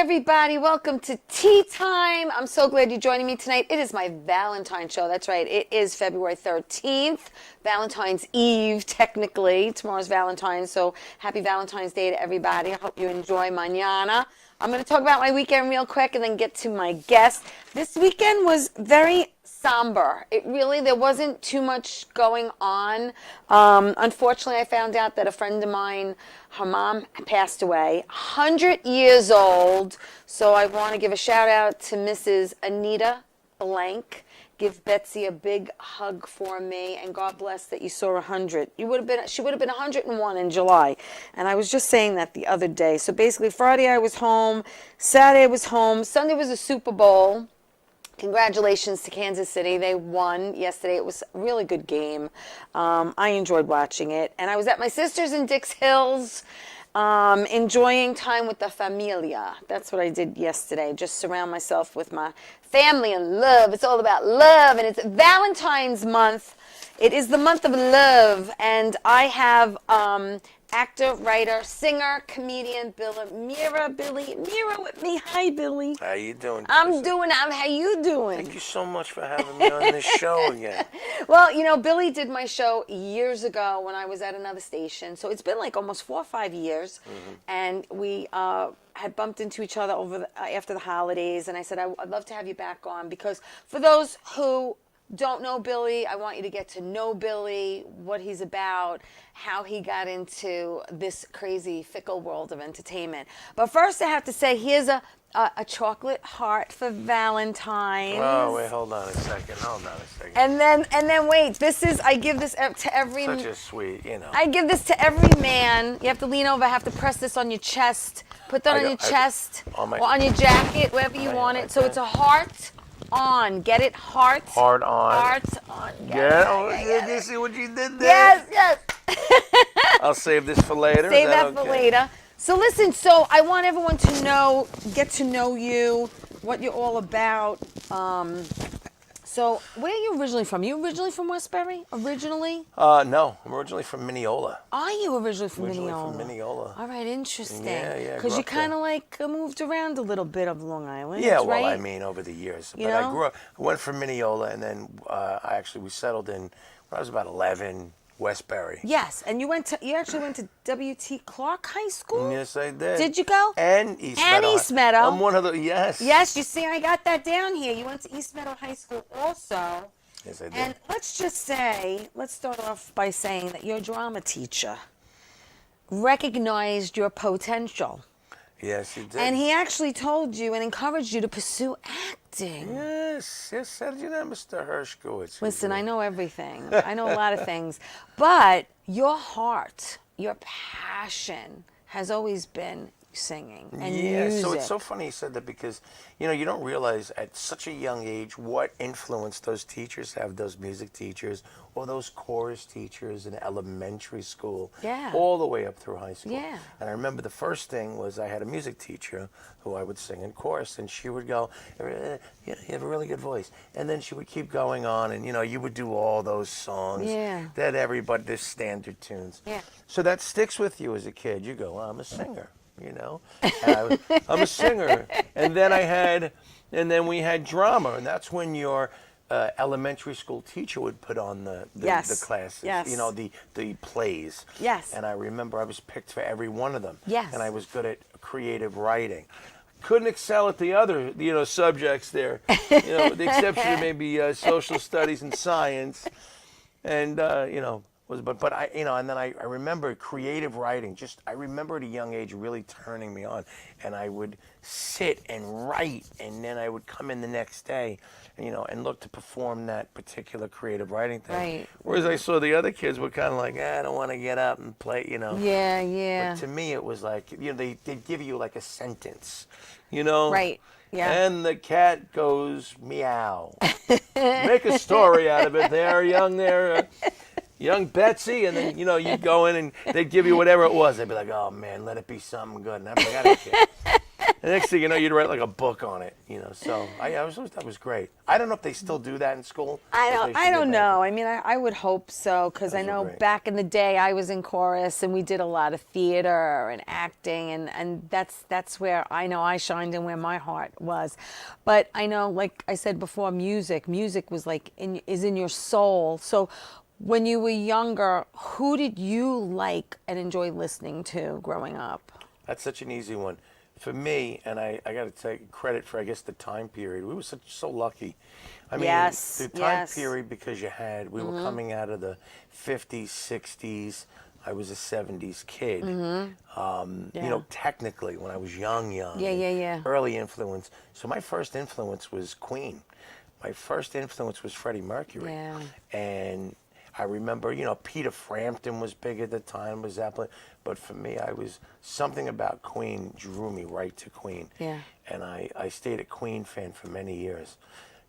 everybody. Welcome to Tea Time. I'm so glad you're joining me tonight. It is my Valentine's show. That's right. It is February 13th, Valentine's Eve, technically. Tomorrow's Valentine's, so happy Valentine's Day to everybody. I hope you enjoy mañana. I'm going to talk about my weekend real quick and then get to my guest. This weekend was very somber. There wasn't too much going on. Unfortunately, I found out that a friend of mine, her mom passed away, 100 years old. So I want to give a shout out to Mrs. Anita Blank. Give Betsy a big hug for me, and God bless that you saw 100. She would have been 101 in July, and I was just saying that the other day. So basically, Friday I was home, Saturday I was home, Sunday was a Super Bowl. Congratulations to Kansas City. They won yesterday. It was a really good game. I enjoyed watching it. And I was at my sister's in Dix Hills, enjoying time with the familia. That's what I did yesterday. Just surround myself with my family and love. It's all about love. And it's Valentine's month. It is the month of love. And I have actor, writer, singer, comedian, Mira with me. Hi, Billy. How you doing? How you doing? Thank you so much for having me on this show again. Well, Billy did my show years ago when I was at another station. So it's been like almost 4 or 5 years. Mm-hmm. And we had bumped into each other after the holidays. And I said, I'd love to have you back on, because for those who don't know Billy, I want you to get to know Billy, what he's about, how he got into this crazy, fickle world of entertainment. But first I have to say, here's a chocolate heart for Valentine's. Oh, wait, hold on a second. And then wait, I give this to every... Such a sweet, I give this to every man. You have to lean over, have to press this on your chest. Put that on your chest, or on your jacket, wherever you want it. So it's a heart on. Get it? Heart on. Heart on. Did you see what you did there? Yes. I'll save this for later. Save that for later. So listen, I want everyone to get to know you, what you're all about. So where are you originally from? You originally from Westbury? Originally? No, I'm originally from Mineola. Are you originally from Mineola? Originally from Mineola. All right, interesting. Yeah. Because you kind of moved around a little bit of Long Island. Yeah, right? well, I mean, over the years. But I went from Mineola, and then we settled in when I was about 11. Westbury. Yes, and you actually went to W.T. Clark High School? Yes, I did. Did you go? And East Meadow. I'm one of the, yes. Yes, you see, I got that down here. You went to East Meadow High School also. Yes, I did. And let's start off by saying that your drama teacher recognized your potential. Yes, he did. And he actually told you and encouraged you to pursue acting. Yes. How did you know, Mr. Hershkowitz? Listen, I know everything. I know a lot of things. But your heart, your passion has always been singing and music. So it's so funny you said that, because you don't realize at such a young age what influence those teachers have, those music teachers or those chorus teachers in elementary school, all the way up through high school. Yeah. And I remember the first thing was I had a music teacher who I would sing in chorus, and she would go, you have a really good voice. And then she would keep going on, and you would do all those songs that everybody, their standard tunes. Yeah. So that sticks with you as a kid. You go, I'm a singer. I'm a singer. And then we had drama, and that's when your elementary school teacher would put on the classes, the plays. Yes. And I remember I was picked for every one of them. Yes. And I was good at creative writing. Couldn't excel at the other, subjects there. The exception of maybe social studies and science, and But I, and then I remember creative writing. I remember at a young age really turning me on, and I would sit and write, and then I would come in the next day, and look to perform that particular creative writing thing. Right. Whereas I saw the other kids were kind of like, I don't want to get up and play, Yeah. But to me, it was like, they'd give you like a sentence, Right. Yeah. And the cat goes meow. Make a story out of it there, young Betsy, and then, you'd go in and they'd give you whatever it was. They'd be like, oh, man, let it be something good. And I'd be like, I don't care. The next thing you know, you'd write like a book on it, you know. So I always thought that was great. I don't know if they still do that in school. I don't know. I mean, I would hope so, because I Those were know great. back in the day I was in chorus and we did a lot of theater and acting, and that's where I know I shined and where my heart was. But I know, like I said before, music was like is in your soul. So when you were younger, who did you like and enjoy listening to growing up? That's such an easy one. For me, and I got to take credit for, I guess, the time period. We were so lucky. I mean, Yes, the time yes. period, because we were coming out of the 50s, 60s. I was a 70s kid. You know, technically, when I was young. Yeah. Early influence. So my first influence was Queen. My first influence was Freddie Mercury. Yeah. And I remember, you know, Peter Frampton was big at the time, was Zeppelin. But for me, something about Queen drew me right to Queen. Yeah. And I stayed a Queen fan for many years.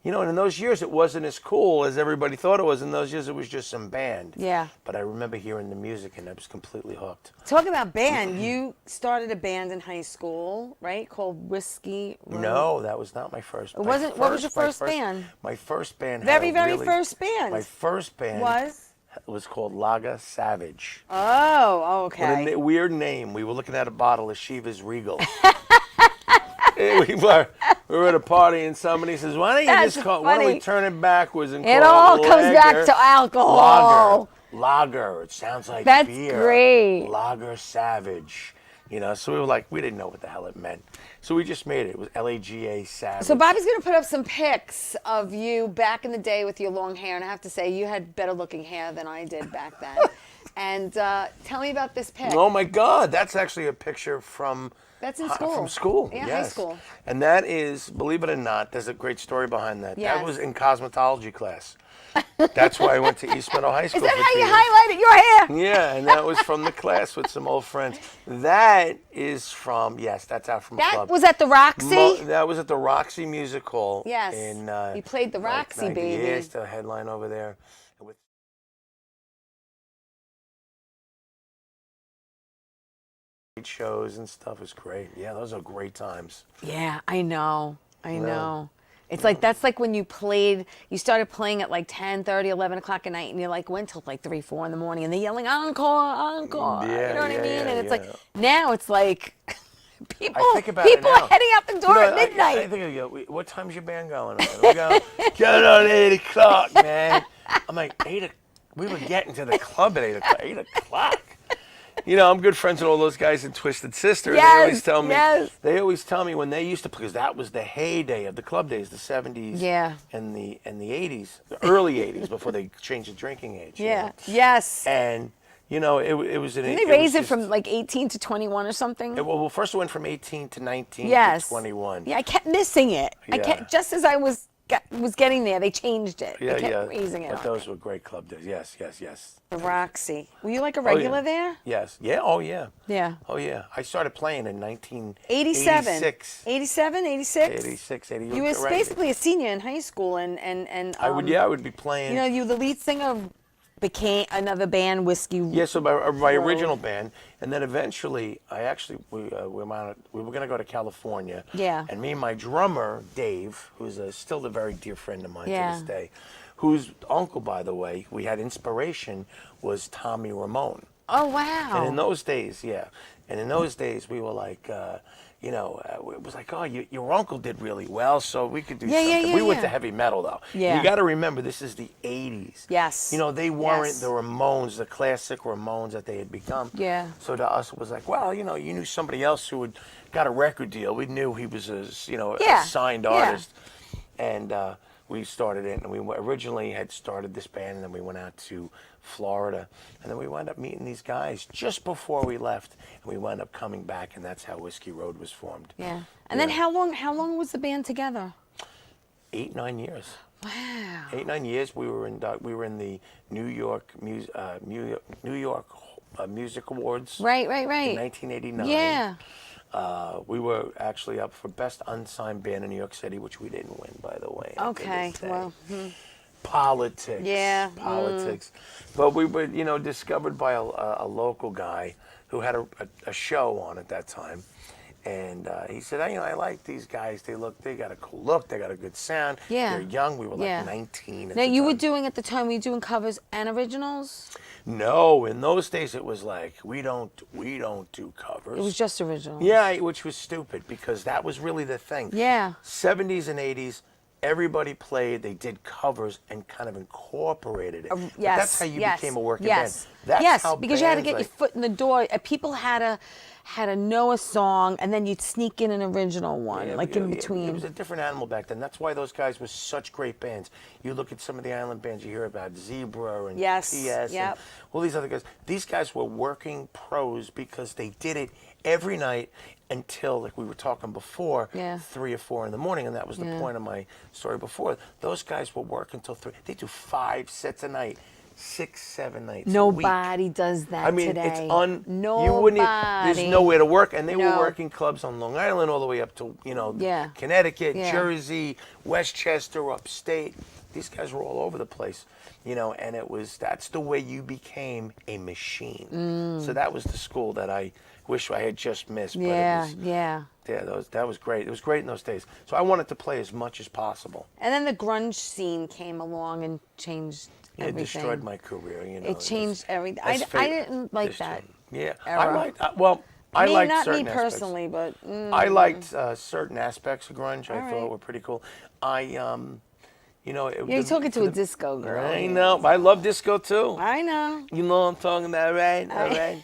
You know, and in those years, it wasn't as cool as everybody thought it was. In those years, it was just some band. Yeah. But I remember hearing the music, and I was completely hooked. Talk about band. You started a band in high school, right? Called Whiskey Road. No, that was not my first. It wasn't. What was your first band? My first band. Very first band. My first band was called Lager Savage. Oh, What okay. a weird name. We were looking at a bottle of Shiva's Regal. we were at a party and somebody says, "Why don't you That's just call? Why don't we funny. turn it backwards and It call all it comes back lager? to alcohol. Lager. It sounds like That's beer. great. Lager Savage. You know, so we were like, we didn't know what the hell it meant. So we just made it. It was Laga Savage. So Bobby's going to put up some pics of you back in the day with your long hair, and I have to say, you had better looking hair than I did back then. And tell me about this pic. Oh my God, that's actually a picture from. That's in school. From school, Yeah, yes. high school. And that is, believe it or not, there's a great story behind that. Yes. That was in cosmetology class. That's why I went to East Meadow High School. Is that for how 2 you years. highlighted your hair? Yeah, and that was from the class with some old friends. That is from, yes, that's out from That club. was at the Roxy? That was at the Roxy Music Hall. Yes. In, You played the Roxy, baby. Yes, the headline over there. With shows and stuff. It was great. Yeah, those are great times. Yeah, I know. It's like, that's like when you started playing at like 10:30, 11 o'clock at night, and you like went till like 3, 4 in the morning, and they're yelling, encore, encore. Yeah, you know what I mean? yeah, And it's yeah. like, now it's like, people I think about it are now. heading out the door at midnight. I think, what time's your band going on? We go, get it on 8 o'clock, man. I'm like, we were getting to the club at 8 o'clock. 8 o'clock. You know, I'm good friends with all those guys in Twisted Sister. Yes, and they always tell me when they used to play, because that was the heyday of the club days, the 70s Yeah. and the 80s, the early 80s, before they changed the drinking age. you Yeah. know? Yes. And, you know, it was an... Didn't they raise it from like 18 to 21 or something? Well, first it went from 18 to 19 Yes. to 21. Yeah, I kept missing it. Yeah. Just as I was getting there, they changed it. Yeah, they kept yeah. raising it. But on those me. were great club days. Yes, yes, yes. The Roxy. Were you like a regular there? Yes. Yeah. Oh, yeah. Yeah. Oh, yeah. I started playing in 1986. 87, 86? 86, 80. You was right. basically a senior in high school, and I would be playing. You know, you the lead singer became another band, Whiskey. Yeah, so my original band, and then eventually we were going to go to California. Yeah. And me and my drummer Dave, who's still a very dear friend of mine Yeah. to this day, whose uncle, by the way, we had inspiration, was Tommy Ramone. Oh, wow. And in those days, we were like, it was like, oh, your uncle did really well, so we could do something. We went to heavy metal, though. Yeah. You got to remember, this is the 80s. Yes. You know, they weren't Yes. the Ramones, the classic Ramones that they had become. Yeah. So to us, it was like, well, you know, you knew somebody else who had got a record deal. We knew he was a signed artist. And we started it, and we originally had started this band, and then we went out to Florida, and then we wound up meeting these guys just before we left, and we wound up coming back, and that's how Whiskey Road was formed. Yeah. And then how long was the band together? 8, 9 years. Wow. 8, 9 years. We were in the New York Music Awards. Right. In 1989. Yeah. We were actually up for Best Unsigned Band in New York City, which we didn't win, by the way. Okay. to this day. Well. Politics. Yeah. Politics. But we were, discovered by a local guy who had a show on at that time. And he said, I like these guys. They got a cool look. They got a good sound. Yeah. They're young. We were like Yeah. 19 at Now, the you were time. doing at the time, were you doing covers and originals? No, in those days it was like, we don't do covers. It was just originals. Yeah, which was stupid because that was really the thing. Yeah. 70s and 80s, everybody played, they did covers and kind of incorporated it. But Yes. that's how you became a working yes. band. That's yes, how because you had to bands, get your foot in the door. People had to know a song, and then you'd sneak in an original one, Yeah, like in it between. was a different animal back then. That's why those guys were such great bands. You look at some of the island bands you hear about, Zebra and Yes, PS yep. and all these other guys. These guys were working pros because they did it every night until, like we were talking before, Yeah. 3 or 4 in the morning, and that was the Yeah. point of my story before. Those guys will work until 3. They do 5 sets a night, 6, 7 nights a week. Nobody does that I mean, today. it's Nobody. you wouldn't there's nowhere to work, and they No. were working clubs on Long Island all the way up to Yeah. Connecticut, Yeah. Jersey, Westchester, upstate. These guys were all over the place, and that's the way you became a machine. So that was the school that I wish I had just missed. But Yeah, it was, yeah. that was great. It was great in those days. So I wanted to play as much as possible. And then the grunge scene came along and changed It everything. destroyed my career. It changed everything. as I fate didn't like that. Yeah, era. I liked. I Me, liked not certain me aspects. personally, but I liked certain aspects of grunge. I All thought right. were pretty cool. you're talking to a disco girl. I know. I love disco too. I know. You know what I'm talking about, right? All right.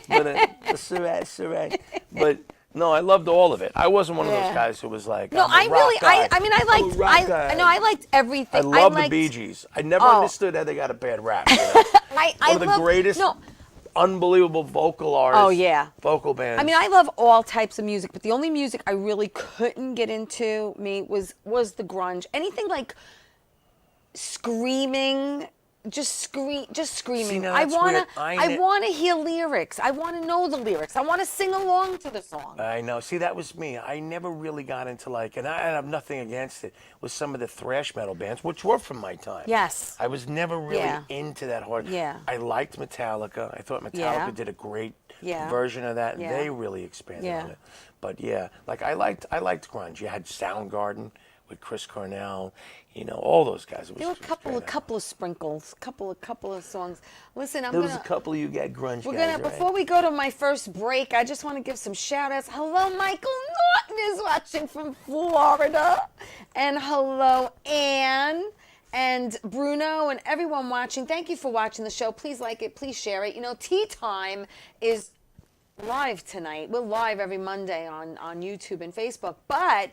But it's all right. But no, I loved all of it. I wasn't one of Yeah. those guys who was like, No, I'm a I rock really, guy. I mean, I I'm a liked, rock guy. I liked everything. I love liked, the Bee Gees. I never Oh. understood how they got a bad rap. You know? I One of the loved- greatest, No, unbelievable vocal artists. Oh, yeah. Vocal bands. I mean, I love all types of music, but the only music I really couldn't get into was the grunge. Anything like screaming, just screaming. See, now I that's wanna, weird. I wanna hear lyrics. I wanna know the lyrics. I wanna sing along to the song. I know. See, that was me. I never really got into and I have nothing against it, with some of the thrash metal bands, which were from my time. Yes. I was never really Yeah. into that hard. Yeah. I liked Metallica. I thought Metallica Yeah. did a great Yeah. version of that, and Yeah. they really expanded Yeah. on it. But yeah, I liked grunge. You had Soundgarden with Chris Cornell, all those guys. It was, There were it was great. a couple of sprinkles, couple of songs. Listen, There was a couple of you got grunge We're guys, gonna right? before we go to my first break, I just want to give some shout outs. Hello, Michael Norton is watching from Florida. And hello, Anne and Bruno and everyone watching. Thank you for watching the show. Please like it, please share it. Tea Time is live tonight. We're live every Monday on YouTube and Facebook. But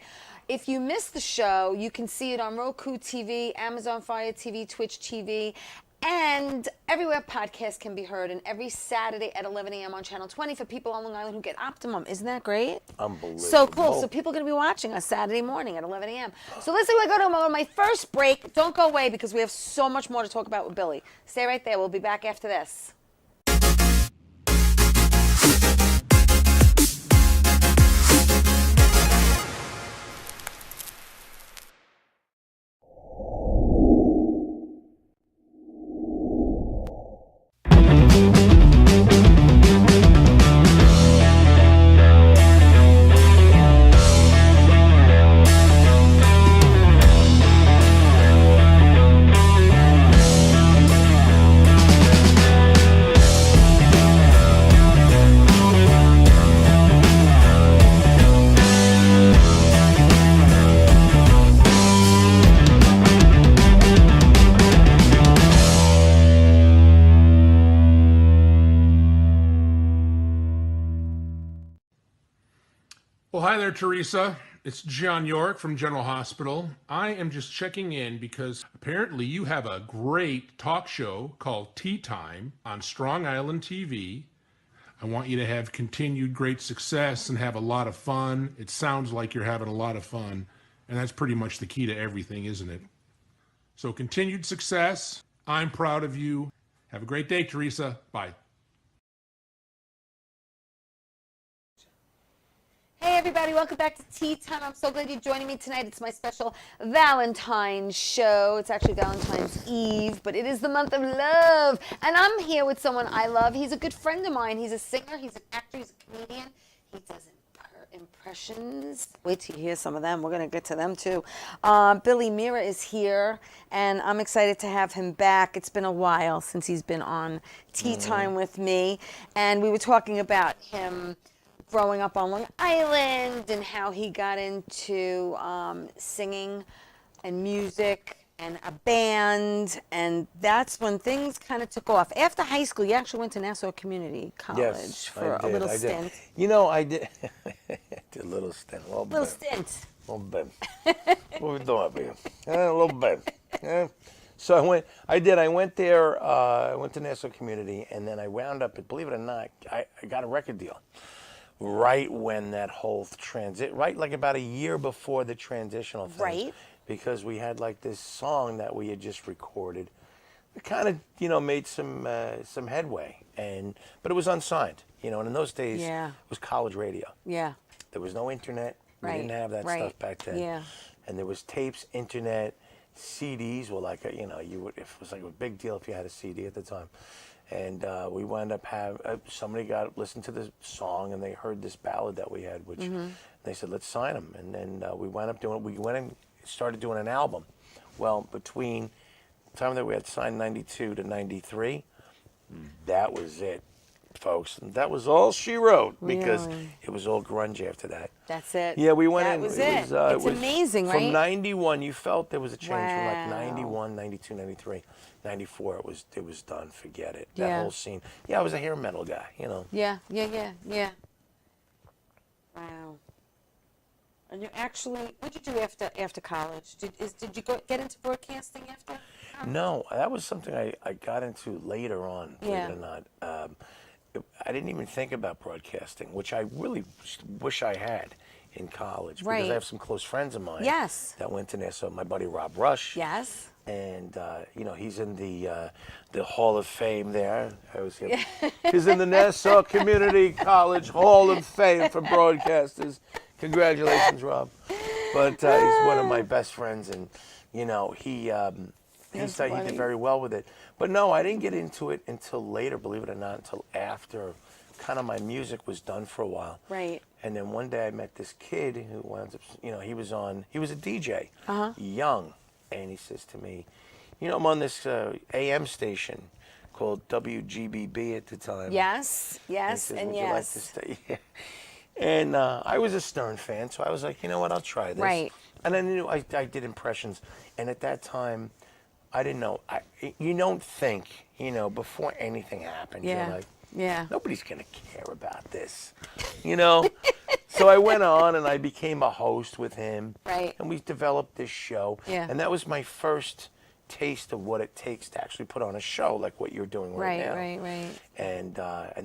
if you missed the show, you can see it on Roku TV, Amazon Fire TV, Twitch TV, and everywhere podcasts can be heard. And every Saturday at 11 a.m. on Channel 20 for people on Long Island who get Optimum. Isn't that great? Unbelievable. So cool. So people are going to be watching us Saturday morning at 11 a.m. So listen, we go to my first break. Don't go away because we have so much more to talk about with Billy. Stay right there. We'll be back after this. Well, hi there, Teresa. It's John York from General Hospital. I am just checking in because apparently you have a great talk show called Tea Time on Strong Island TV. I want you to have continued great success and have a lot of fun. It sounds like you're having a lot of fun, and that's pretty much the key to everything, isn't it? So continued success. I'm proud of you. Have a great day, Teresa. Bye. Hey everybody, welcome back to Tea Time. I'm so glad you're joining me tonight. It's my special Valentine's show. It's actually Valentine's Eve, but it is the month of love. And I'm here with someone I love. He's a good friend of mine. He's a singer, he's an actor, he's a comedian. He doesn't impressions. Wait till you hear some of them. We're going to get to them too. Billy Mira is here, and I'm excited to have him back. It's been a while since he's been on Tea Time with me, and we were talking about him growing up on Long Island and how he got into singing and music and a band, and that's when things kind of took off. After high school, you actually went to Nassau Community College Yes, for I a little did. stint. You know, I did. Did a little stint. A Little stint. little bit. What we doing up here? A little bit. So I went there. I went to Nassau Community, and then I wound up. Believe it or not, I got a record deal. Right when that whole transit, right like about a year before the transitional thing. Right. Because we had like this song that we had just recorded. It kind of, made some headway, but it was unsigned, and in those days, Yeah. it was college radio. Yeah. There was no internet. We Right, didn't have that right, stuff back then. yeah. And there was tapes, internet, CDs were like, it was like a big deal if you had a CD at the time. And we wound up somebody listened to the song and they heard this ballad that we had, which they said, let's sign them. And then we wound up we went and started doing an album. Well, between the time that we had signed 92 to 93, that was it, folks. And that was all she wrote because Really? it was all grunge after that. That's it. Yeah, we went that in. Was it it. was, It's it was amazing, right? From 91, you felt there was a change from like Wow. 91, 92, 93. 94, it was done. Forget it. That Yeah. whole scene. Yeah, I was a hair metal guy, Yeah. Wow. And you actually, what did you do after college? Did you get into broadcasting after? No, that was something I got into later on, believe Yeah. it or not. I didn't even think about broadcasting, which I really wish I had in college. Right. Because I have some close friends of mine Yes. that went to Nassau. My buddy Rob Rush. Yes. And he's in the Hall of Fame there. He's in the Nassau Community College Hall of Fame for broadcasters. Congratulations, Rob. But he's one of my best friends, and he did very well with it. But no, I didn't get into it until later. Believe it or not, until after kind of my music was done for a while. Right. And then one day I met this kid who wound up, he was a DJ, young. And he says to me, I'm on this AM station called WGBB at the time. Yes. Yes. And, And he says, would you like to stay? Yeah. And I was a Stern fan, so I was like, you know what, I'll try this. Right. And I knew I did impressions. And at that time, I didn't know. You don't think, before anything happens, Yeah. you're like, Yeah. nobody's going to care about this, So I went on and I became a host with him. Right. And we developed this show. Yeah. And that was my first taste of what it takes to actually put on a show like what you're doing right now. Right. And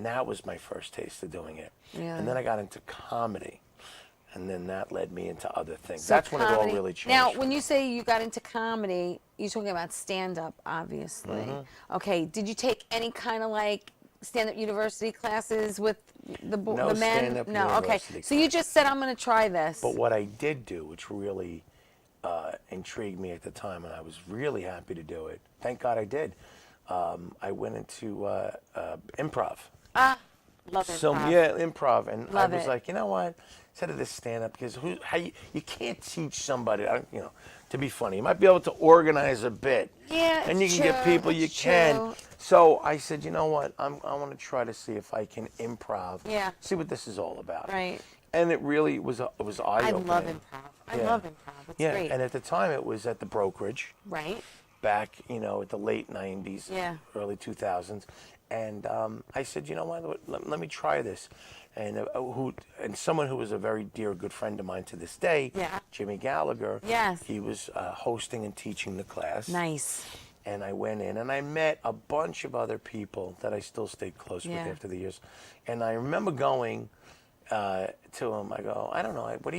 that was my first taste of doing it. Really? And then I got into comedy. And then that led me into other things. So That's when it all comedy- really changed. Now, for when me. you say you got into comedy, you're talking about stand-up, obviously. Mm-hmm. Okay. Did you take any kind of like stand-up university classes with the No men? stand-up No. Okay. university So you just said, I'm going to try this. But what I did do, which really intrigued me at the time, and I was really happy to do it. Thank God I did. I went into improv. Love it. So yeah, improv, and Love I was it. like, you know what? Instead of this stand-up, because you can't teach somebody, to be funny. You might be able to organize a bit, Yeah, and you it's can get true, people you it's can. true. So I said, you know what? I want to try to see if I can improv. Yeah. See what this is all about. Right. And it really was eye-opening. I love improv. I Yeah. love improv. It's Yeah, great. and at the time it was at the brokerage. Right. Back, at the late 90s, Yeah. early 2000s. And I said, you know what, let me try this. And someone who was a very dear, good friend of mine to this day, Yeah. Jimmy Gallagher, Yes. he was hosting and teaching the class. Nice. And I went in and I met a bunch of other people that I still stayed close Yeah. with after the years. And I remember going to him. I go, I don't know. What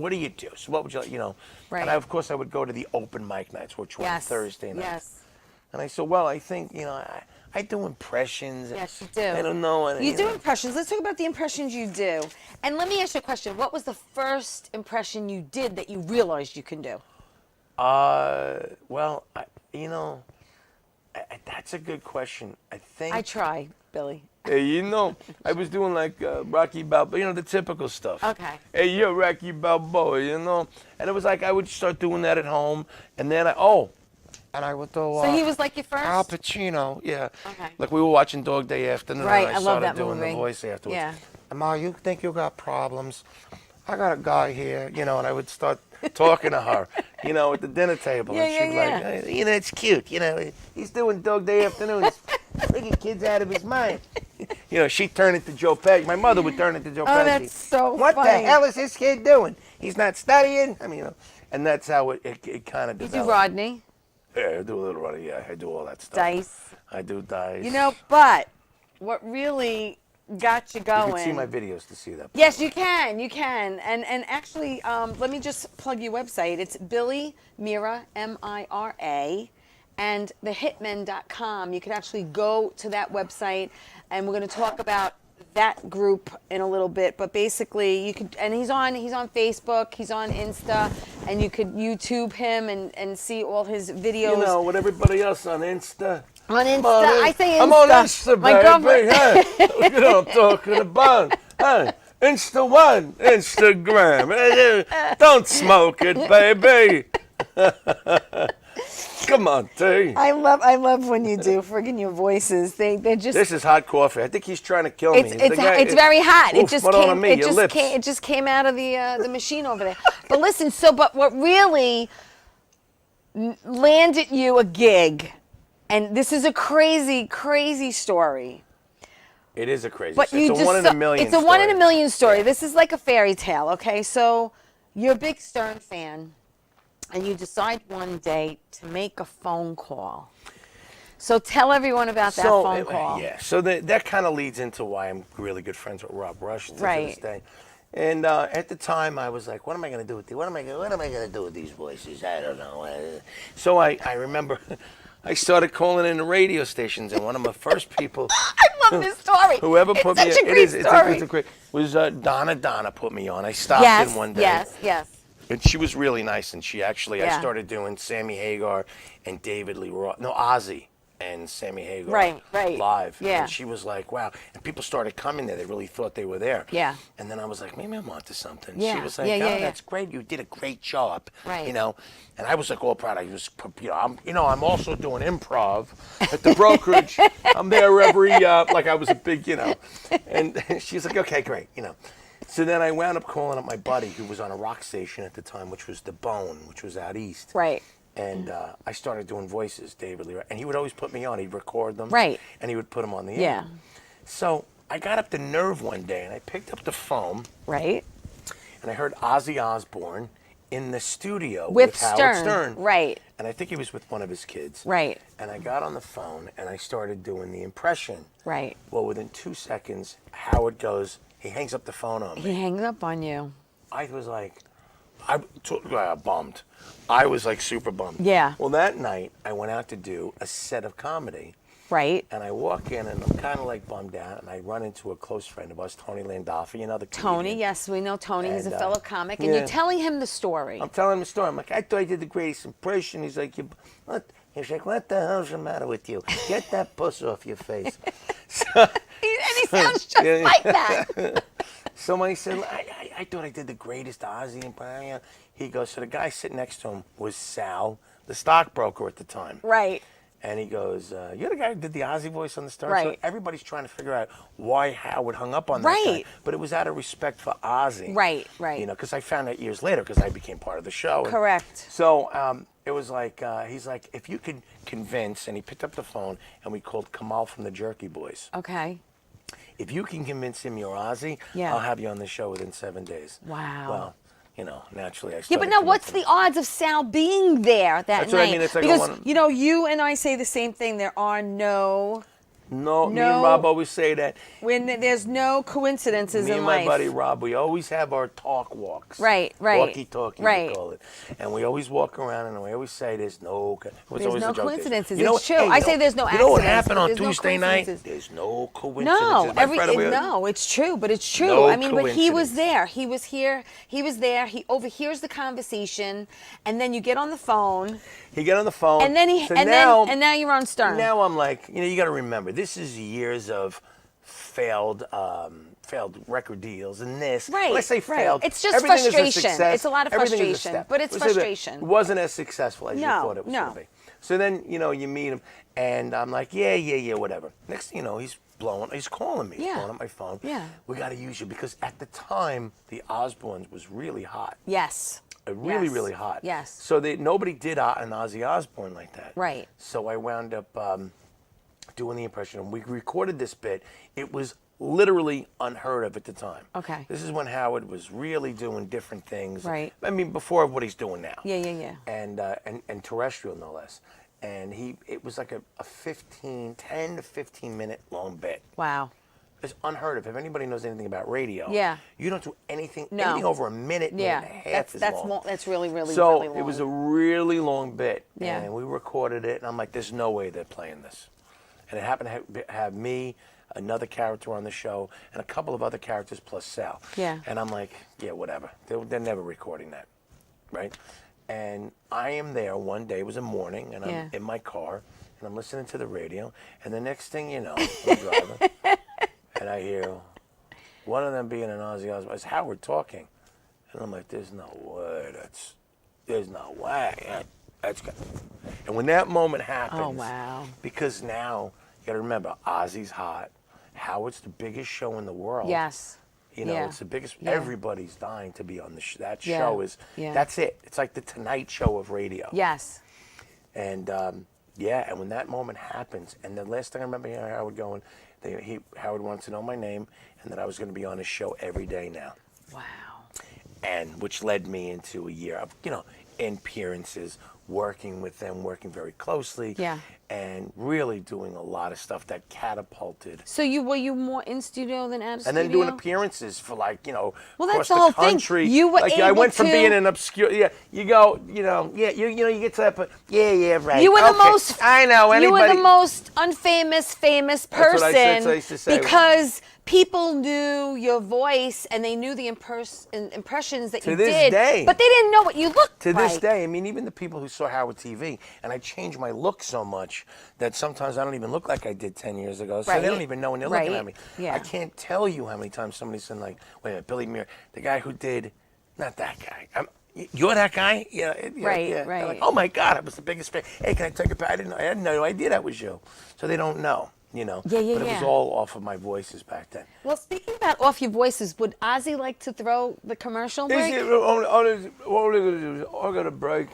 do you do? So what would you like? Right. And of course I would go to the open mic nights, which were Yes. Thursday nights. Yes. And I said, well, I think I do impressions. Yes, you do. I don't know. You do impressions. Let's talk about the impressions you do. And let me ask you a question. What was the first impression you did that you realized you can do? Well, that's a good question. I think. I try, Billy. Hey, you know, I was doing like Rocky Balboa, you know, the typical stuff. Okay. Hey, you're Rocky Balboa, you know? And it was like I would start doing that at home, and then and I would do. So he was like your first? Al Pacino, yeah. Okay. Like we were watching Dog Day Afternoon, Right, and I I love started that doing movie. the voice afterwards. Yeah. Ma, you think you got problems? I got a guy here, you know, and I would start talking to her, you know, at the dinner table. Yeah, and she'd yeah, be like, hey, you know, it's cute, you know, he's doing Dog Day Afternoon. He's freaking kid's out of his mind. You know, she'd turn into Joe Pesci. My mother would turn into Joe Pesci. Oh, that's so What funny. the hell is this kid doing? He's not studying. I mean, you know, and that's how it kind of You developed. do Rodney, Yeah, I do a little running. Yeah, I do all that stuff. Dice. I do Dice. You know, but what really got you going? You can see my videos to see that. Yes, you can. You can. And actually, let me just plug your website. It's Billy Mira, Mira, and thehitmen.com. You can actually go to that website, and we're going to talk about that group in a little bit. But basically, you could, and he's on Facebook, he's on Insta, and you could YouTube him and see all his videos. You know, with everybody else on Insta. On Insta, I'm on I say Insta. I'm on Insta, My baby. girlfriend- Hey, you know what I'm talking about. Hey, Insta one, Instagram. Don't smoke it, baby. Come on, T. I love when you do friggin' your voices. They're just. This is hot coffee. I think he's trying to kill me. It's very hot. Oof, It just came out of the machine over there. But listen, but what really landed you a gig, and this is a crazy, crazy story. It is a crazy But story. you It's a one in a million It's a one in a million story. Yeah. This is like a fairy tale. Okay, so you're a big Stern fan, and you decide one day to make a phone call. So tell everyone about that phone call. Yeah, so that kind of leads into why I'm really good friends with Rob Rush to Right. this day. And at the time, I was like, what am I going to do with these? What am I going to do with these voices? I don't know. So I remember I started calling in the radio stations, and one of my first people... I love this story. Whoever put me It's such in, a great story. it's a great, was Donna put me on. I stopped in one day. Yes. And she was really nice, and she actually, Yeah. I started doing Sammy Hagar and David Lee Roth, no, Ozzy and Sammy Hagar Right. live. Yeah. And she was like, wow. And people started coming there. They really thought they were there. Yeah. And then I was like, maybe I'm onto something. Yeah. She was like, Yeah. that's great. You did a great job. Right. You know, and I was like all proud. I was, I'm also doing improv at the brokerage. I'm there every, like I was a big, and she's like, okay, great, So then I wound up calling up my buddy who was on a rock station at the time, which was The Bone, which was out east. Right. And I started doing voices, David Lee, and he would always put me on. He'd record them. Right. And he would put them on the air. Yeah. So I got up the nerve one day, and I picked up the phone, Right. and I heard Ozzy Osbourne in the studio With Howard Stern. Stern. Right. And I think he was with one of his kids. Right. And I got on the phone, and I started doing the impression. Right. Well, within 2 seconds, Howard goes, he hangs up the phone on me. He hangs up on you. I was like, bummed. I was like super bummed. Yeah. Well, that night, I went out to do a set of comedy. Right. And I walk in, and I'm kind of like bummed out, and I run into a close friend of ours, Tony Landolfi, another comedian. Tony, yes, we know Tony. He's a And, fellow comic. And yeah. you're telling him the story. I'm telling him the story. I'm like, I thought I did the greatest impression. He's like, He's like, what the hell's the matter with you? Get that puss off your face. And he sounds just like that. Somebody said, I thought I did the greatest Ozzy impression. He goes, so the guy sitting next to him was Sal, the stockbroker at the time. Right. And he goes, you're the guy who did the Ozzy voice on the Stern Show? Right. Everybody's trying to figure out why Howard hung up on that Right. guy. But it was out of respect for Ozzy. Right. Because I found out years later because I became part of the show. Correct. So it was like, he's like, if you could convince, and he picked up the phone, and we called Kamal from the Jerky Boys. Okay. If you can convince him you're Ozzy, Yeah. I'll have you on the show within 7 days. Wow. Well, naturally I started. Yeah, but now what's convincing the odds of Sal being there that That's night? what I mean, it's like a because, one- you and I say the same thing. There are no... No, me No. and Rob always say that. There's no coincidences Me in and life. my buddy Rob, we always have our talk walks. Right. Walkie-talkie, Right. we call it. And we always walk around, and we always say there's no... There's no coincidences. You know It's what- true. I say there's no You know what accidents, happened on there's no Tuesday night? coincidences. There's no coincidences. No, My friend, no, it's true, but it's true. No I mean, but he was coincidence. there. He was here. He was there. He overhears the conversation, and then you get on the phone, He got on the phone. and then so now now you're on Stern. Now I'm like, you got to remember, this is years of failed record deals and this. Right, When I say right. failed, It's just everything is a frustration. success. It's a lot of Everything is a frustration, step. but it's Let's say that frustration. It wasn't as successful as you No, thought it was no. going to be. So then, you meet him, and I'm like, yeah, whatever. Next thing you know, he's calling me. He's Yeah. blowing up my phone. Yeah. We got to use you, because at the time, the Osbournes was really hot. Yes. Really, Yes. really hot. Yes. So nobody did an Ozzy Osbourne like that. Right. So I wound up doing the impression, and we recorded this bit. It was literally unheard of at the time. Okay. This is when Howard was really doing different things. Right. I mean, before what he's doing now. Yeah. And terrestrial, no less. And it was like a 10 to 15 minute long bit. Wow. It's unheard of. If anybody knows anything about radio, Yeah. you don't do anything No. anything over a minute, minute Yeah. and a half is long. That's really, really, So really long. it was a really long bit, Yeah. and we recorded it, and I'm like, there's no way they're playing this. And it happened to have me, another character on the show, and a couple of other characters plus Sal. Yeah. And I'm like, yeah, whatever. They're never recording that, right? And I am there one day, it was a morning, and I'm Yeah. in my car, and I'm listening to the radio, and the next thing you know, I'm driving, and I hear one of them being an Ozzy Osbourne. It's Howard talking. And I'm like, there's no way. There's no way. That's good. And when that moment happens, Oh, wow. because now you got to remember, Ozzy's hot. Howard's the biggest show in the world. Yes. Yeah. It's the biggest. Yeah. Everybody's dying to be on that Yeah. show. Yeah. That's it. It's like the Tonight Show of radio. Yes. And and when that moment happens, and the last thing I remember hearing Howard going, Howard wants to know my name, and that I was going to be on his show every day now. Wow. And which led me into a year of, appearances, working with them, working very closely, Yeah. and really doing a lot of stuff that catapulted. So were you more in studio than out of studio? And then doing appearances for Well, across that's the the whole thing. country. You were I able went from to- being an obscure, you go, you get to that, but yeah, right. You were the okay. most. I know, anybody. You were the most unfamous, famous person. That's what I used to say. Because people knew your voice and they knew the impressions that To you this did, day. but they didn't know what you looked To like. this day, I mean, even the people who saw Howard TV, and I changed my look so much that sometimes I don't even look like I did 10 years ago. So Right. they don't even know when they're looking Right. at me. Yeah. I can't tell you how many times somebody said, like, wait a minute, Billy Mira, the guy who did, not that guy. You're that guy? Yeah. Right, yeah. right. They're like, oh my God, I was the biggest fan. Hey, can I take a picture? I had no idea that was you. So they don't know. Yeah, But it was yeah. all off of my voices back then. Well, speaking about off your voices, would Ozzy like to throw the commercial What break? are we going to do? I got a break.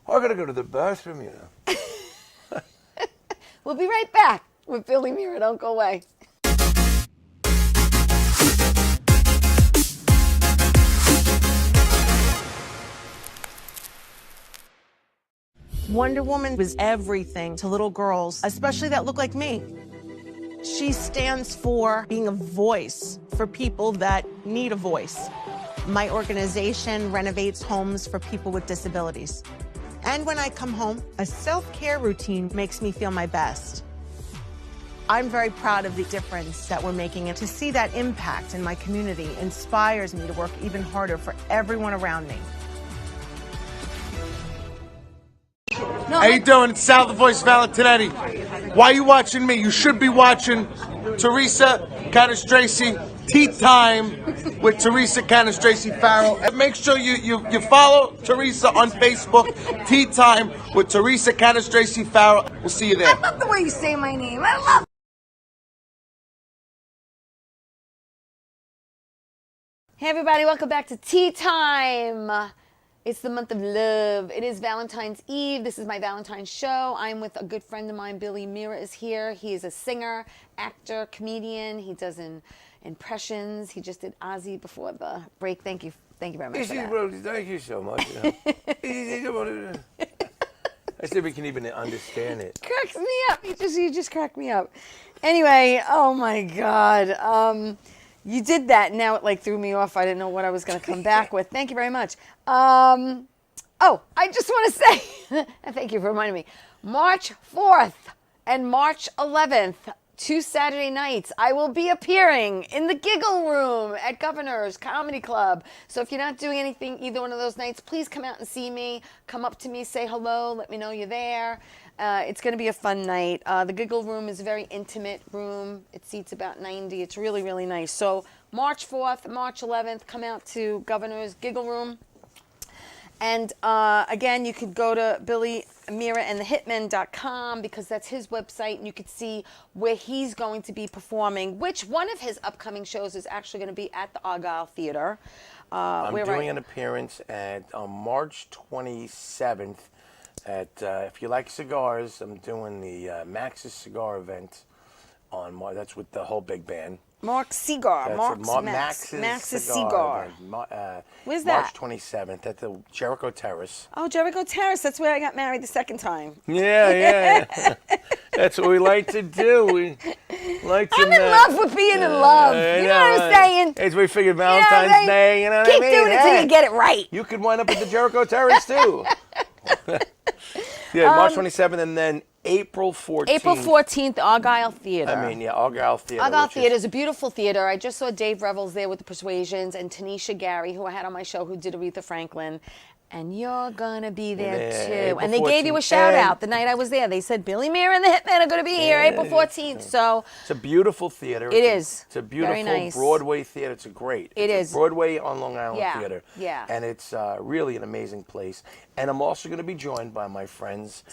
I got to go to the bathroom, We'll be right back with Billy Mira. Don't go away. Wonder Woman was everything to little girls, especially that look like me. She stands for being a voice for people that need a voice. My organization renovates homes for people with disabilities. And when I come home, a self-care routine makes me feel my best. I'm very proud of the difference that we're making, and to see that impact in my community inspires me to work even harder for everyone around me. How you doing? It's Sal the Voice Valentinetti. Why are you watching me? You should be watching Teresa Canastraci Tea Time with Teresa Canastraci Farrell. And make sure you follow Teresa on Facebook, Tea Time with Teresa Canastraci Farrell. We'll see you there. I love the way you say my name. I love Hey everybody, welcome back to Tea Time. It's the month of love. It is Valentine's Eve. This is my Valentine's show. I'm with a good friend of mine. Billy Mira is here. He is a singer, actor, comedian. He does impressions. He just did Ozzy before the break. Thank you very much for that. Thank you so much. I said we can even understand it. Cracks me up. You just cracked me up. Anyway, oh my God. You did that. Now it threw me off. I didn't know what I was going to come back with. Thank you very much. I just want to say, and thank you for reminding me, March 4th and March 11th, 2 Saturday nights, I will be appearing in the Giggle Room at Governor's Comedy Club. So if you're not doing anything either one of those nights, please come out and see me. Come up to me, say hello, let me know you're there. It's going to be a fun night. The Giggle Room is a very intimate room. It seats about 90. It's really, really nice. So March 4th, March 11th, come out to Governor's Giggle Room. And again, you could go to BillyMiraandtheHitmen.com because that's his website, and you could see where he's going to be performing. Which one of his upcoming shows is actually going to be at the Argyle Theater? I'm doing an appearance at March 27th at, if you like cigars, I'm doing the Max's Cigar event on March. That's with the whole big band. Max's Cigar. Where's that? March 27th at the Jericho Terrace. Oh, Jericho Terrace. That's where I got married the second time. Yeah. That's what we like to do. We like to. I'm in love with being in love. You know what I'm saying? As we figured Valentine's Day, you know what I Keep mean? doing it till you get it right. You could wind up at the Jericho Terrace too. Yeah, March 27th, and then April 14th. April 14th, Argyle Theater. Argyle Theater. Argyle Theater is a beautiful theater. I just saw Dave Revels there with the Persuasions and Tanisha Gary, who I had on my show, who did Aretha Franklin. And you're going to be there too. April And they gave you a shout out the night I was there. They said, Billy Mira and the Hitmen are going to be here April 14th. So it's a beautiful theater. It's a beautiful nice. Broadway theater. It's a great. It's a Broadway on Long Island theater. Yeah. And it's really an amazing place. And I'm also going to be joined by my friends,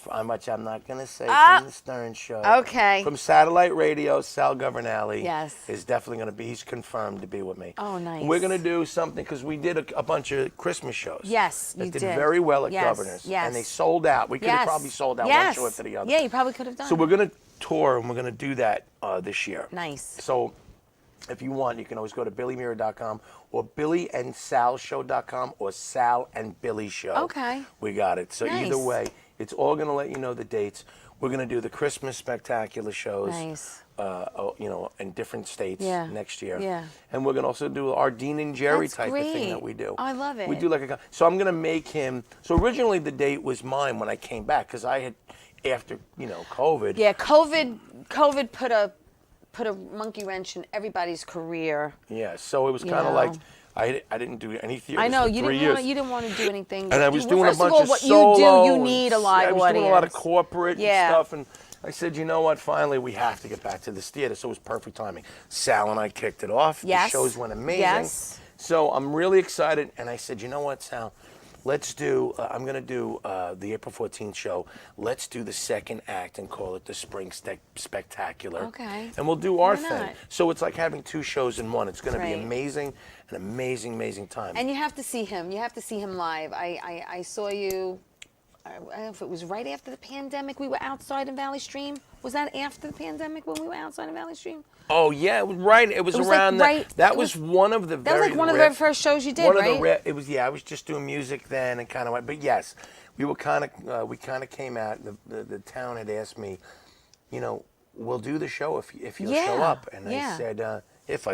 how much I'm not going to say, from the Stern Show. Okay. From Satellite Radio, Sal Governale. Yes. Is definitely going to be, he's confirmed to be with me. Oh, nice. And we're going to do something, because we did a bunch of Christmas shows. Yes, that you did did. very well at Yes, Governor's. yes. And they sold out. We could have probably sold out one show after the other. Yeah, you probably could have done. So we're going to tour, and we're going to do that this year. Nice. So if you want, you can always go to BillyMira.com or BillyandSalShow.com or Sal and Billy Show. Okay. We got it. So Nice. either way, it's all going to let you know the dates. We're going to do the Christmas spectacular shows. Nice. In different states next year. Yeah. And we're going to also do our Dean and Jerry That's type of great. thing that we do. I love it. We do so I'm going to make him, so originally the date was mine when I came back, because I had, after, COVID. Yeah, COVID put a monkey wrench in everybody's career. Yeah, so it was kind of like, I didn't do any theater I know, for you 3 didn't years. You didn't want to do anything. And I was doing a bunch of all, of what solo. you do, you need a live I was audience. doing a lot of corporate Yeah. and stuff, and I said, you know what, finally we have to get back to this theater, so it was perfect timing. Sal and I kicked it off. Yes. The shows went amazing. Yes. So I'm really excited, and I said, you know what, Sal, let's do, I'm going to do the April 14th show. Let's do the second act and call it the Spring Spectacular. Okay. And we'll do our Why thing. not? So it's like having 2 shows in one. It's going to be Right. amazing, an amazing, amazing time. And you have to see him. You have to see him live. I saw you, I don't know if it was right after the pandemic we were outside in Valley Stream. Was that after the pandemic when we were outside in Valley Stream? Oh yeah, it was right. It was It was around like that was one of the That was very like one of the rare- very first shows you did, one right? of the rare, it was I was just doing music then and kind of went, but yes, we were kind of came out. The town had asked me, we'll do the show if you'll show up, and I said. If I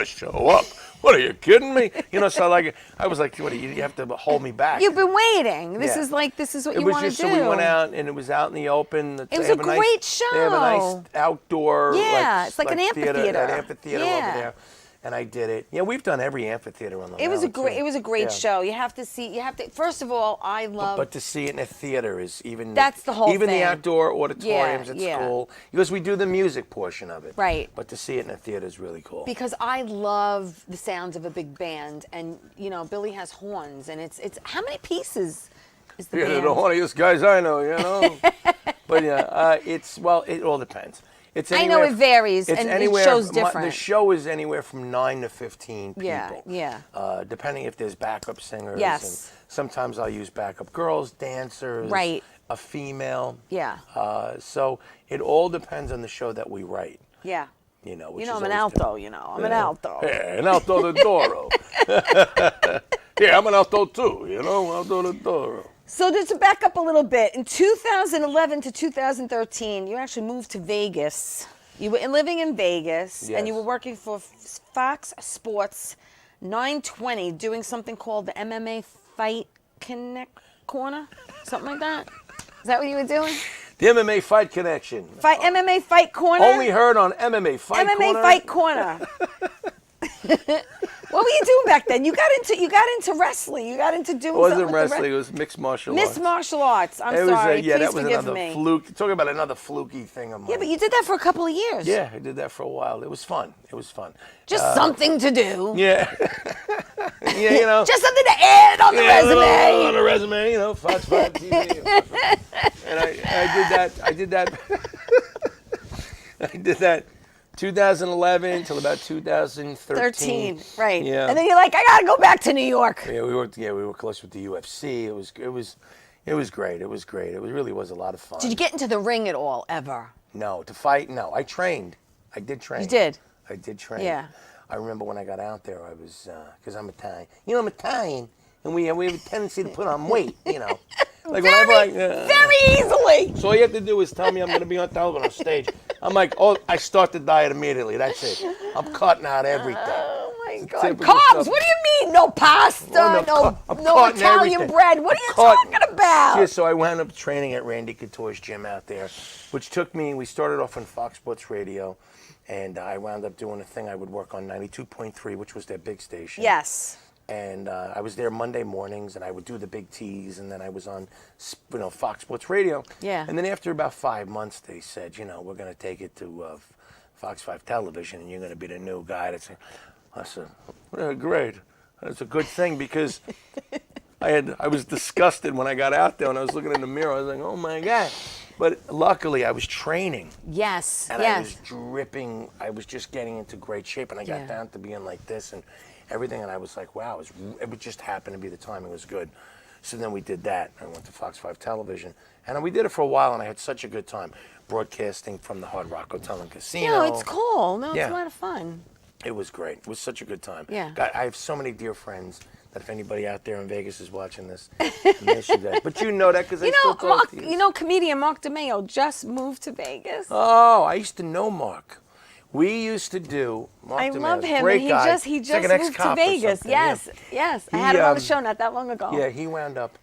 show up, what are you kidding me? So I was like, what? You have to hold me back. You've been waiting. This Yeah. is what It you was want to just do. so we went out and it was out in the open. It was a great show. They have a nice outdoor. Yeah, it's like an theater, amphitheater. An amphitheater Yeah. over there, and I did it. Yeah, we've done every amphitheater on the. It was Island, too. It was a great Yeah. show. You have to see. You have to. First of all, I love. But to see it in a theater is even. That's the whole even thing. the outdoor auditoriums at Yeah. school, because we do the music portion of it. Right. But to see it in a theater is really cool. Because I love the sounds of a big band, and Billy has horns, and it's how many pieces is the They're band? the horniest guys I know, But yeah, it all depends. It's I know it varies, it's and anywhere, each show's The different. show is anywhere from 9 to 15 people. Yeah. Depending if there's backup singers. Yes. And sometimes I'll use backup girls, dancers. Right. A female. Yeah. So it all depends on the show that we write. Yeah. Which I'm is an always alto. different. I'm an alto. Yeah, an alto de Doro. Yeah, I'm an alto too. Alto de Doro. So just to back up a little bit, in 2011 to 2013, you actually moved to Vegas. You were living in Vegas, and you Yes. were working for Fox Sports 920, doing something called the MMA Fight Connect Corner, something like that. Is that what you were doing? The MMA Fight Connection. MMA Fight Corner. Only heard on MMA Fight Corner. MMA Fight Corner. What were you doing back then? You got into wrestling. You got into doing It wasn't something with wrestling. It was mixed martial arts. Mixed martial arts. I'm It was, sorry. yeah, Please that was forgive another me. fluke. Talking about another fluky thing of mine. Yeah, but you did that for a couple of years. Yeah, I did that for a while. It was fun. It was fun. Just something to do. Yeah. Yeah, you know. Just something to add on the resume. On the resume, you know, Fox 5 TV. And I did that. I did that 2011 till about 2013. Right. Yeah. And then you're like, I gotta go back to New York. Yeah, we were close with the UFC. It was great. It was great. It really was a lot of fun. Did you get into the ring at all, ever? No, to fight, no. I trained. I did train. You did? I did train. Yeah. I remember when I got out there, I was, because I'm Italian. You know, I'm Italian, and we have a tendency to put on weight, you know. Like Very easily. So all you have to do is tell me I'm going to be on television on stage. I'm like, oh, I start the diet immediately. That's it. I'm cutting out everything. Oh my God. Typical Carbs? stuff. What do you mean? No pasta? I'm no cutting Italian everything. bread? What are you talking about? Yeah, so I wound up training at Randy Couture's gym out there, which took me, we started off on Fox Sports Radio, and I wound up doing a thing. I would work on 92.3, which was their big station. Yes. And I was there Monday mornings, and I would do the big teas, and then I was on, Fox Sports Radio. Yeah. And then after about 5 months, they said, we're going to take it to Fox 5 Television, and you're going to be the new guy. I said, well, great. That's a good thing, because I was disgusted when I got out there, and I was looking in the mirror. I was like, oh my God. But luckily, I was training. Yes. And I was dripping. I was just getting into great shape, and I got down to being like this and everything. And I was like, wow, it would just happen to be the timing was good. So then we did that. I went to Fox 5 Television, and we did it for a while, and I had such a good time broadcasting from the Hard Rock Hotel and Casino. No, it's cool. No, Yeah. it's a lot of fun. It was great. It was such a good time. Yeah. I have so many dear friends that if anybody out there in Vegas is watching this, I miss you guys. But you know that because I still talk to you. Comedian Mark DeMeo just moved to Vegas. Oh, I used to know Mark. We used to do Mark I DeMeo, love him. great And he guy. just He's like an moved to ex-cop or Vegas. something, Yes, yeah. yes. I had him on the show not that long ago. Yeah, he wound up.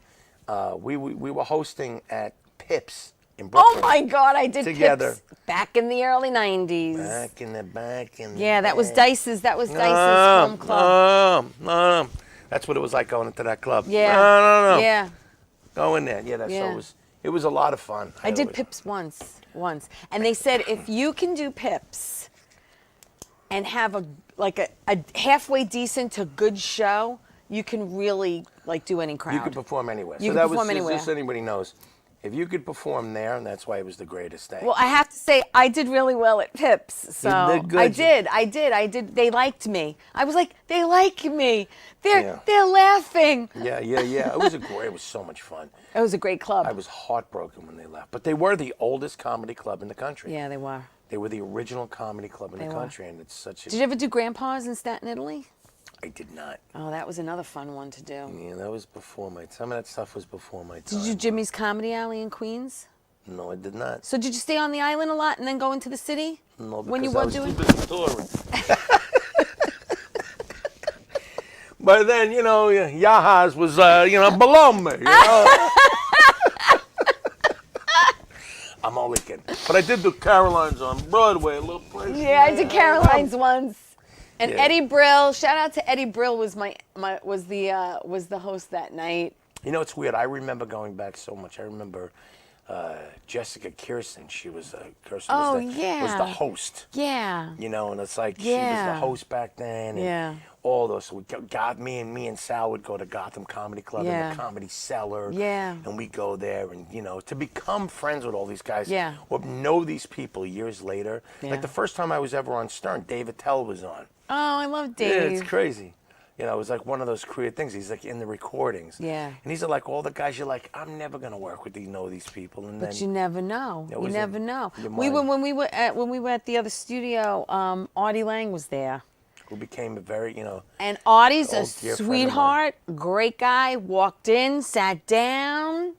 We were hosting at Pips in Brooklyn. Oh my God, I did together. Pips back in the early '90s. Back in the Yeah, that was day. Dice's. That was Dice's home club. No. That's what it was like going into that club. Yeah. No. Yeah. Go in there. Yeah, Yeah. So it was a lot of fun. I did Pips once, and they said if you can do Pips and have a halfway decent to good show, you can really do any crowd. You could perform anywhere. You so could that perform was anywhere. just anybody knows. If you could perform there, and that's why it was the greatest thing. Well, I have to say I did really well at Pips. So did good. I did. They liked me. I was like, they like me. They're laughing. Yeah. It was so much fun. It was a great club. I was heartbroken when they left. But they were the oldest comedy club in the country. Yeah, they were. They were the original comedy club in the country, and it's such a... Did you ever do Grandpa's in Staten Italy? I did not. Oh, that was another fun one to do. Yeah, that was before my... Some of that stuff was before my time. Did you do Jimmy's Comedy Alley in Queens? No, I did not. So did you stay on the island a lot and then go into the city? No, because when you I were was doing? too busy touring. But then, Yahas was, below me, I'm only kidding. But I did do Caroline's on Broadway, a little place. Yeah, I did Caroline's once. And Yeah. Eddie Brill, shout out to Eddie Brill, was the host that night. It's weird. I remember going back so much. I remember Jessica Kirsten. She was was the host. Yeah. And it's like she was the host back then. And all those. So me and Sal would go to Gotham Comedy Club in the Comedy Cellar. Yeah. And we go there, and to become friends with all these guys. Yeah. Or know these people years later. Yeah. Like the first time I was ever on Stern, Dave Attell was on. Oh, I love Dave. Yeah, it's crazy. It was like one of those creative things. He's like in the recordings. Yeah. And these are like all the guys you're like, I'm never gonna work with these people. And But then you never know. You never know. your When we mind. were at the other studio, Artie Lang was there. who became a very, And Artie's a old dear friend of mine. sweetheart, great guy, walked in, sat down,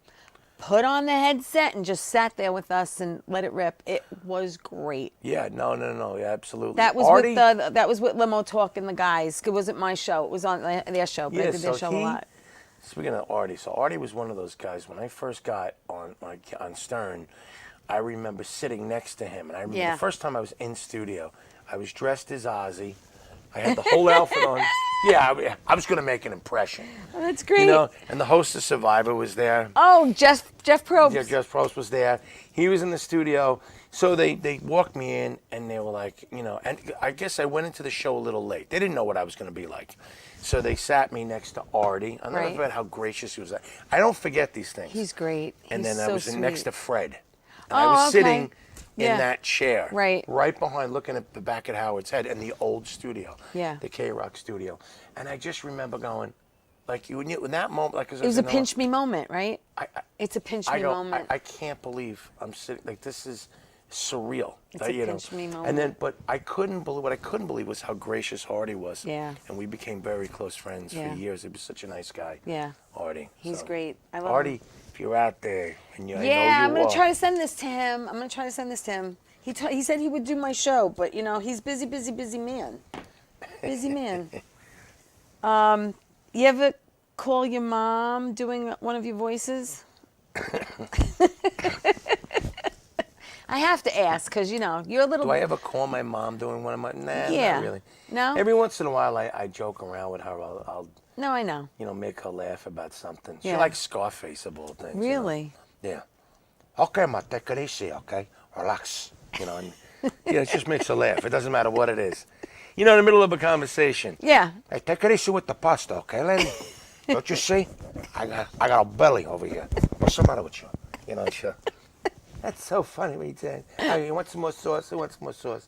put on the headset, and just sat there with us and let it rip. It was great. Yeah, no, yeah, absolutely. That was Artie, that was with Limo Talk and the guys. It wasn't my show. It was on their show, but I did their show a lot. Speaking of Artie, so Artie was one of those guys when I first got on Stern. I remember sitting next to him, and I remember Yeah. the first time I was in studio, I was dressed as Ozzy. I had the whole outfit on. Yeah, I was going to make an impression. Oh, that's great. You know, and the host of Survivor was there. Oh, Jeff Probst. Yeah, Jeff Probst was there. He was in the studio. So they walked me in, and they were like, you know, and I guess I went into the show a little late. They didn't know what I was going to be like. So they sat me next to Artie. I never Right. forget how gracious he was. I don't forget these things. He's great. And He's then I so was sweet. next to Fred. And Oh, I was okay. sitting Yeah. in that chair. Right. Right behind, looking at the back at Howard's Head in the old studio. Yeah. The K-Rock studio. And I just remember going, like, in that moment, like, It was a pinch me moment, right? It's a pinch me moment. I can't believe I'm sitting, like, this is surreal. It's a pinch me moment. And then, but what I couldn't believe was how gracious Artie was. Yeah. And we became very close friends Yeah. for years. He was such a nice guy. Yeah. Artie. He's So, great. I love Artie, him. if you're out there, and I know Yeah, you I'm going are. to try to send this to him. He said he would do my show, but, you know, he's busy man. Busy man. You ever call your mom doing one of your voices? I have to ask because, you know, you're a little... Do I ever call my mom doing one of my... Nah, Yeah. not really. No? Every once in a while, I joke around with her. I'll No, I know. you know, make her laugh about something. Yeah. She likes Scarface of all things. you know. Really? Yeah. Okay, ma, take it easy, okay? Relax. You know, and yeah, it just makes her laugh. It doesn't matter what it is. You know, in the middle of a conversation. Yeah. Hey, take it easy with the pasta, okay, lady? Don't you see? I got a belly over here. What's the matter with you? You know, that's so funny when you say, hey, you want some more sauce? Who wants more sauce?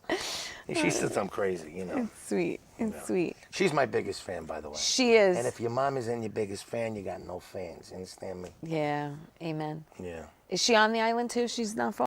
And she says I'm crazy, you know. Sweet. It's sweet. She's my biggest fan, by the way. She is. And if your mom isn't your biggest fan, you got no fans. You understand me? Yeah. Amen. Yeah. Is she on the island too? She's not far?